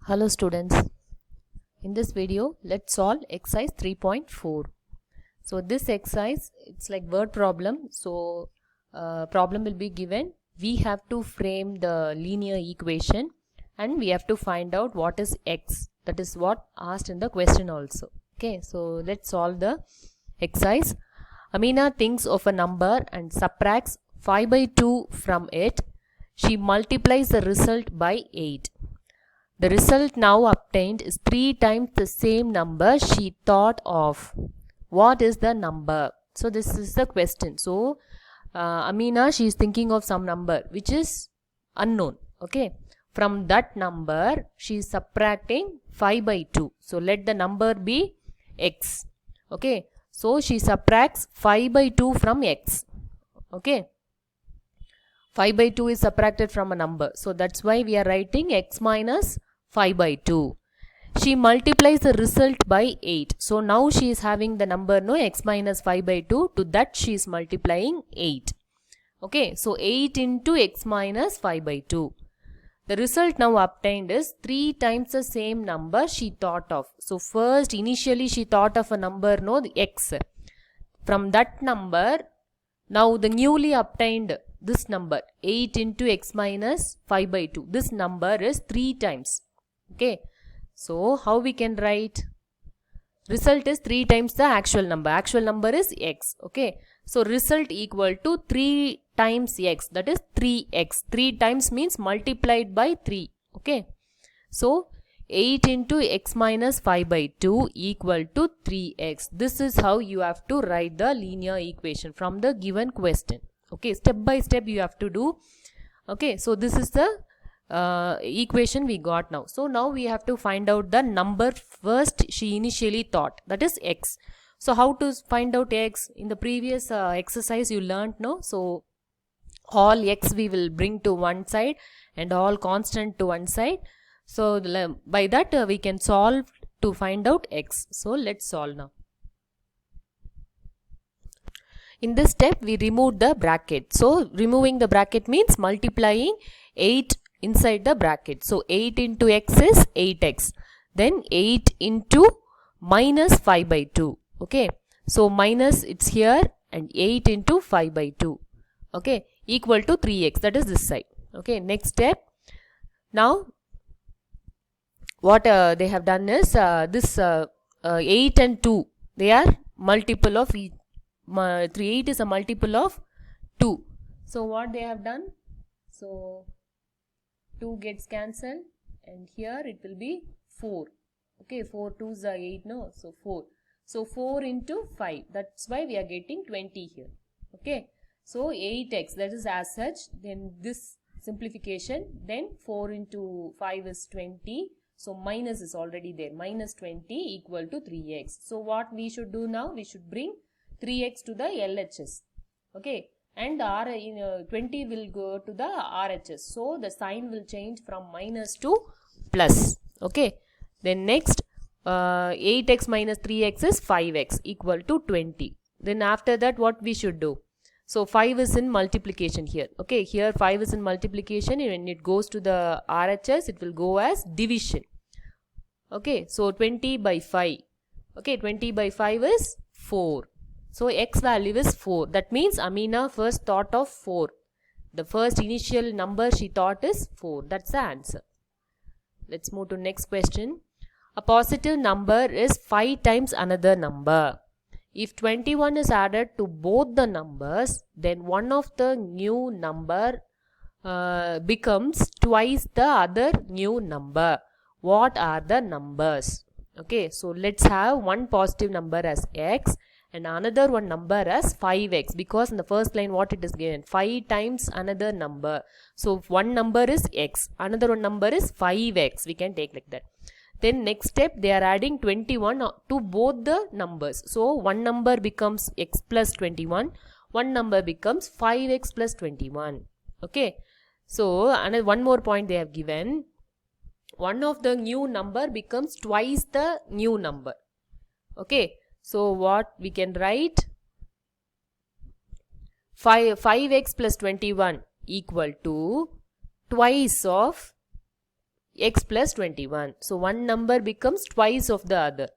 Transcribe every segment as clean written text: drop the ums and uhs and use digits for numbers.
Hello students, in this video let's solve exercise 3.4. So this exercise, it's like word problem. So problem will be given. We have to frame the linear equation and we have to find out what is x. That is what asked in the question also. Okay, so let's solve the exercise. Amina thinks of a number and subtracts 5 by 2 from it. She multiplies the result by 8. The result now obtained is 3 times the same number she thought of. What is the number? So this is the question. So Amina, she is thinking of some number which is unknown. Okay. From that number, she is subtracting 5 by 2. So let the number be x. Okay. So she subtracts 5 by 2 from x. Okay. 5 by 2 is subtracted from a number. So that's why we are writing x minus 5 by 2. She multiplies the result by 8. So now she is having the number x minus 5 by 2. To that she is multiplying 8. Okay, so 8 into x minus 5 by 2. The result now obtained is 3 times the same number she thought of. So first initially she thought of a number x. From that number, now the newly obtained this number 8 into x minus 5 by 2. This number is 3 times. Okay, so how we can write? Result is 3 times the actual number. Actual number is x. Okay, so result equal to 3 times x, that is 3x. 3 times means multiplied by 3. Okay, so 8 into x minus 5 by 2 equal to 3x. This is how you have to write the linear equation from the given question. Okay, step by step you have to do. Okay, so this is the equation we got now. So now we have to find out the number first she initially thought, that is x. So how to find out x? In the previous exercise you learnt, no? So all x we will bring to one side and all constant to one side. So by that we can solve to find out x. So let's solve now. In this step we remove the bracket. So removing the bracket means multiplying 8 inside the bracket. So 8 into x is 8x. Then 8 into minus 5 by 2. Okay. So minus it's here and 8 into 5 by 2. Okay. Equal to 3x. That is this side. Okay. Next step. Now what they have done is this 8 and 2. They are multiple of each. 8 is a multiple of 2. So what they have done? So 2 gets cancelled and here it will be 4. Okay, 4 2s are 8, no? So 4. So 4 into 5. That's why we are getting 20 here. Okay. So 8x, that is as such. Then this simplification. Then 4 into 5 is 20. So minus is already there. Minus 20 equal to 3x. So what we should do now? We should bring 3x to the LHS. Okay. And 20 will go to the RHS. So the sign will change from minus to plus. Okay. Then next 8x minus 3x is 5x equal to 20. Then after that what we should do? So 5 is in multiplication here. Okay. Here 5 is in multiplication. When it goes to the RHS, it will go as division. Okay. So 20 by 5. Okay. 20 by 5 is 4. So x value is 4. That means Amina first thought of 4. The first initial number she thought is 4. That's the answer. Let's move to next question. A positive number is 5 times another number. If 21 is added to both the numbers, then one of the new number becomes twice the other new number. What are the numbers? Okay, so let's have one positive number as x and another one number as 5x, because in the first line what it is given? 5 times another number. So one number is x, another one number is 5x. We can take like that. Then next step, they are adding 21 to both the numbers. So one number becomes x plus 21. One number becomes 5x plus 21. Okay. So another one more point they have given. One of the new number becomes twice the new number. Okay. So what we can write? 5x plus 21 equal to twice of x plus 21. So one number becomes twice of the other.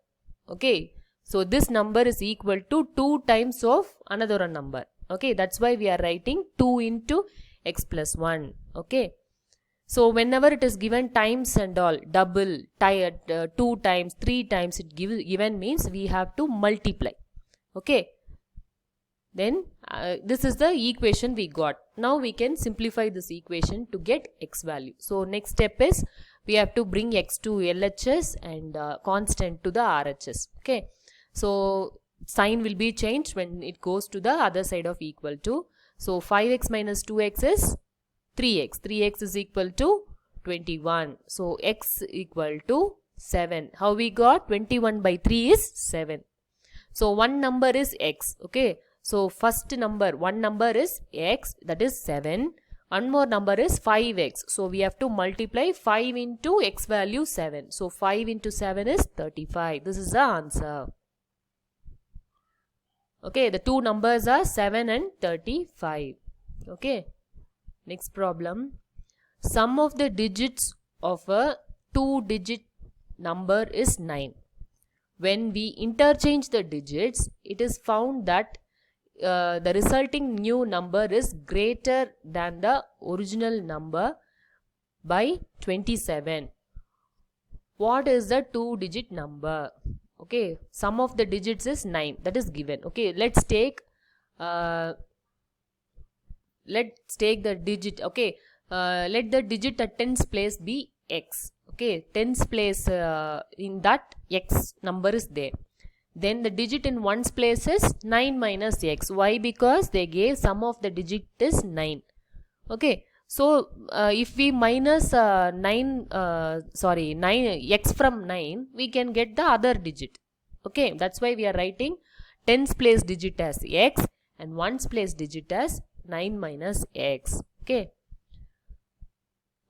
Okay. So this number is equal to 2 times of another number. Okay. That's why we are writing 2 into x plus 1. Okay. So whenever it is given times and all, double, 2 times, 3 times, it given means we have to multiply. Okay. Then this is the equation we got. Now we can simplify this equation to get x value. So next step is we have to bring x to LHS and constant to the RHS. Okay. So sign will be changed when it goes to the other side of equal to. So 5x minus 2x is 3x. 3x is equal to 21. So x equal to 7. How we got? 21 by 3 is 7. So one number is x. Okay. So first number, one number is x, that is 7. One more number is 5x. So we have to multiply 5 into x value 7. So 5 into 7 is 35. This is the answer. Okay. The two numbers are 7 and 35. Okay. Next problem. Sum of the digits of a 2-digit number is 9. When we interchange the digits, it is found that the resulting new number is greater than the original number by 27. What is the 2-digit number? Okay. Sum of the digits is 9. That is given. Okay. Let's take the digit. Okay. Let the digit at tens place be x. Okay. Tens place in that x number is there. Then the digit in ones place is 9 minus x. Why? Because they gave sum of the digit is 9. Okay. So if we minus 9 x from 9, we can get the other digit. Okay. That's why we are writing tens place digit as x and ones place digit as 9 minus x. Okay.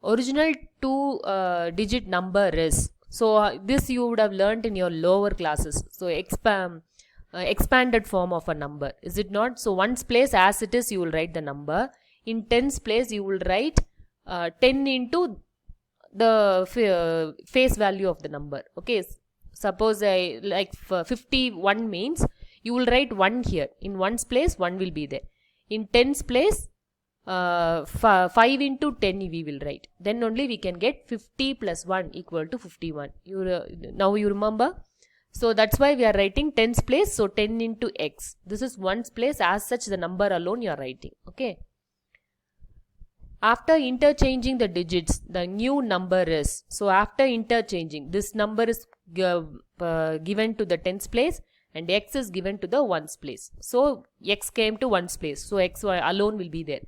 Original 2-digit number is, so this you would have learnt in your lower classes. So expanded form of a number, is it not? So ones place as it is you will write the number. In tens place you will write 10 into the face value of the number. Okay. Suppose like 51 means you will write 1 here. In ones place 1 will be there. In tens place 5 into 10 we will write. Then only we can get 50 plus 1 equal to 51. Now you remember? So that's why we are writing tens place. So 10 into x. This is ones place, as such the number alone you are writing. Okay. After interchanging the digits, the new number is, so after interchanging, this number is given to the tens place and x is given to the ones place. So x came to ones place. So x alone will be there.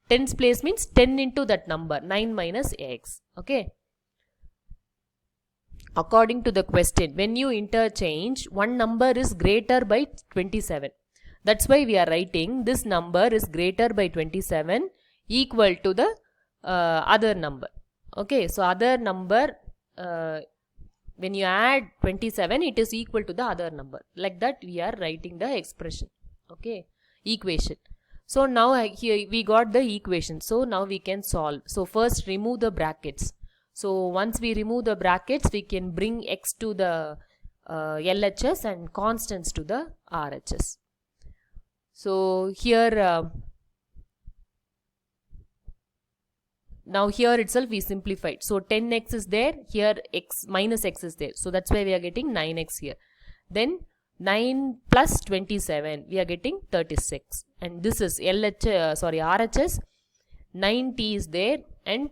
Tens place means 10 into that number, 9 minus x. Okay. According to the question, when you interchange, one number is greater by 27. That's why we are writing this number is greater by 27 equal to the other number. Okay. So other number, when you add 27, it is equal to the other number. Like that we are writing the expression. Okay. Equation. So now here we got the equation. So now we can solve. So first remove the brackets. So once we remove the brackets, we can bring x to the LHS and constants to the RHS. So here, now here itself we simplified. So 10x is there. Here x minus x is there. So that's why we are getting 9x here. Then 9 plus 27, we are getting 36. And this is RHS, 9t is there and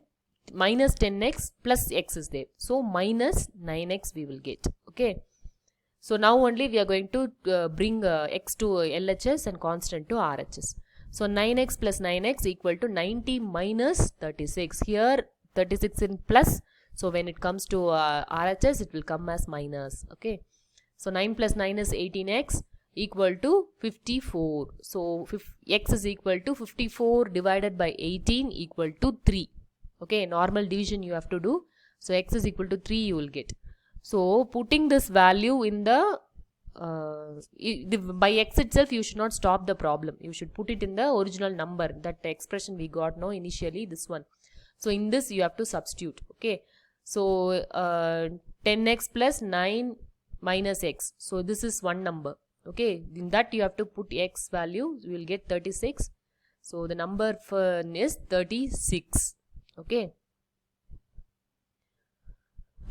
minus 10x plus x is there. So minus 9x we will get. Okay. So now only we are going to bring x to LHS and constant to RHS. So 9x plus 9x equal to 90 minus 36. Here 36 in plus. So when it comes to RHS, it will come as minus. Okay. So 9 plus 9 is 18x equal to 54. So x is equal to 54 divided by 18 equal to 3. Okay, normal division you have to do. So x is equal to 3 you will get. So putting this value in the by x itself you should not stop the problem. You should put it in the original number, that expression we got initially, this one. So in this you have to substitute. Okay. So 10x plus 9 minus x. So this is one number. Okay, in that you have to put x value, you will get 36. So the number for is 36. Okay.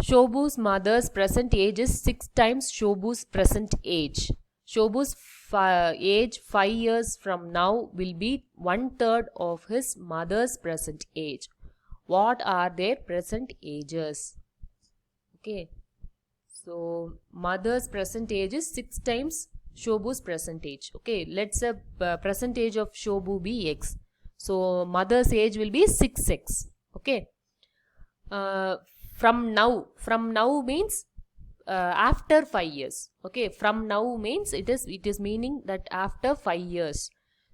Shobu's mother's present age is 6 times Shobu's present age. Shobu's age 5 years from now will be 1/3 of his mother's present age. What are their present ages? Okay. So mother's present age is 6 times Shobu's present age. Okay. Let's say present age of Shobu be x. So mother's age will be 6x. Okay. From now means after 5 years. Okay, from now means it is meaning that after 5 years.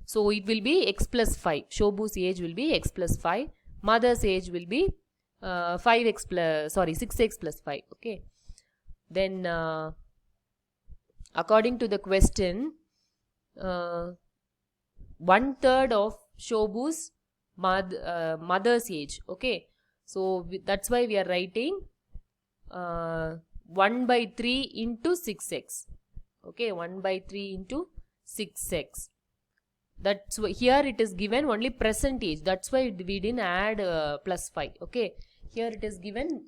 So it will be x plus 5. Shobu's age will be x plus 5. Mother's age will be 6x plus 5. Okay, then according to the question, 1/3 of Shobu's mother's age. Okay, so that's why we are writing 1/3 into 6x. Okay, 1/3 into 6x. That's why here it is given only present age. That's why we didn't add plus 5. Okay, here it is given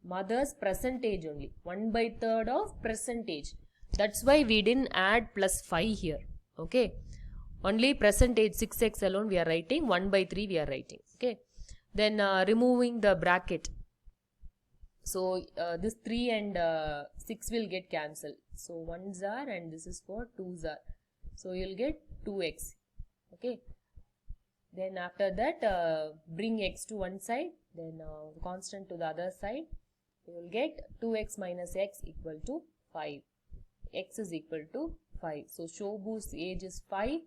mother's present age only. 1/3 of present age. That's why we didn't add plus 5 here. Okay, only present age 6x alone we are writing. 1/3 we are writing. Okay. Then removing the bracket. So this 3 and 6 will get cancelled. So 1s are and this is for 2s are. So you'll get 2x. Okay. Then after that bring x to one side. Then constant to the other side. You will get 2x minus x equal to 5. X is equal to 5. So Shobu's age is 5.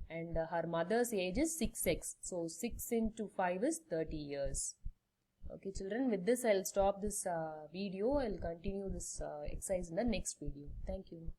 And her mother's age is 6x. So 6 into 5 is 30 years. Okay children, with this I'll stop this video. I'll continue this exercise in the next video. Thank you.